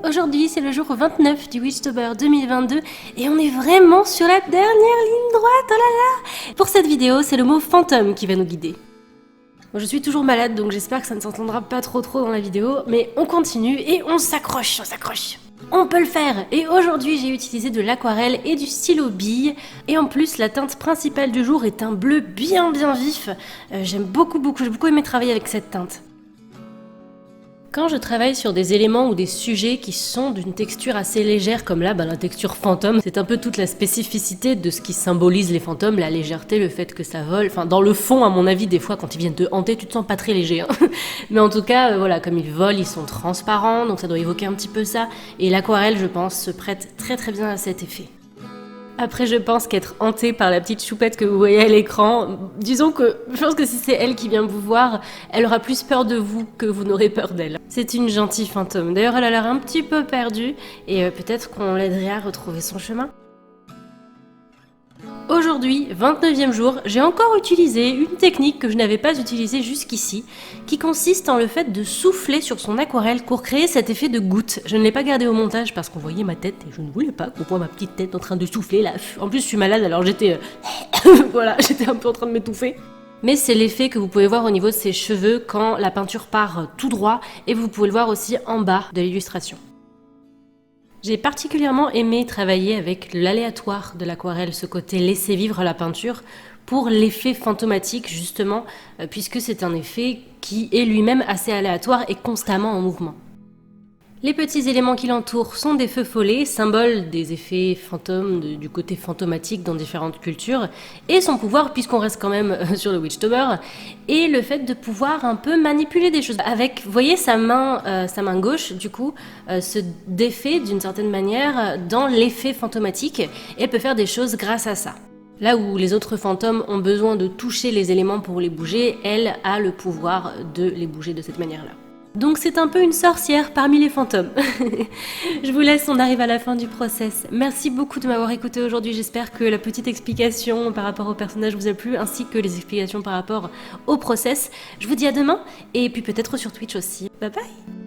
Aujourd'hui c'est le jour 29 du Witchtober 2022 et on est vraiment sur la dernière ligne droite, oh là là. Pour cette vidéo, c'est le mot fantôme qui va nous guider. Moi, je suis toujours malade donc j'espère que ça ne s'entendra pas trop dans la vidéo, mais on continue et on s'accroche. On peut le faire! Et aujourd'hui j'ai utilisé de l'aquarelle et du stylo bille, et en plus la teinte principale du jour est un bleu bien vif. J'aime beaucoup, j'ai beaucoup aimé travailler avec cette teinte. Quand je travaille sur des éléments ou des sujets qui sont d'une texture assez légère, comme là, la texture fantôme, c'est un peu toute la spécificité de ce qui symbolise les fantômes, la légèreté, le fait que ça vole. Enfin, dans le fond, à mon avis, des fois, quand ils viennent te hanter, tu te sens pas très léger. Hein. Mais en tout cas, voilà, comme ils volent, ils sont transparents, donc ça doit évoquer un petit peu ça. Et l'aquarelle, je pense, se prête très bien à cet effet. Après, je pense qu'être hanté par la petite choupette que vous voyez à l'écran, disons que je pense que si c'est elle qui vient vous voir, elle aura plus peur de vous que vous n'aurez peur d'elle. C'est une gentille fantôme. D'ailleurs, elle a l'air un petit peu perdue et peut-être qu'on l'aiderait à retrouver son chemin. Aujourd'hui, 29e jour, j'ai encore utilisé une technique que je n'avais pas utilisée jusqu'ici, qui consiste en le fait de souffler sur son aquarelle pour créer cet effet de goutte. Je ne l'ai pas gardé au montage parce qu'on voyait ma tête et je ne voulais pas qu'on voit ma petite tête en train de souffler là. En plus, je suis malade alors j'étais... voilà, j'étais un peu en train de m'étouffer. Mais c'est l'effet que vous pouvez voir au niveau de ses cheveux quand la peinture part tout droit et vous pouvez le voir aussi en bas de l'illustration. J'ai particulièrement aimé travailler avec l'aléatoire de l'aquarelle, ce côté laisser vivre la peinture pour l'effet fantomatique justement, puisque c'est un effet qui est lui-même assez aléatoire et constamment en mouvement. Les petits éléments qui l'entourent sont des feux follets, symbole des effets fantômes, du côté fantomatique dans différentes cultures, et son pouvoir, puisqu'on reste quand même sur le Witchtober, et le fait de pouvoir un peu manipuler des choses. Avec, vous voyez, sa main gauche, du coup, se défait d'une certaine manière dans l'effet fantomatique, et elle peut faire des choses grâce à ça. Là où les autres fantômes ont besoin de toucher les éléments pour les bouger, elle a le pouvoir de les bouger de cette manière-là. Donc c'est un peu une sorcière parmi les fantômes. Je vous laisse, on arrive à la fin du process. Merci beaucoup de m'avoir écouté aujourd'hui, j'espère que la petite explication par rapport au personnage vous a plu, ainsi que les explications par rapport au process. Je vous dis à demain, et puis peut-être sur Twitch aussi. Bye bye!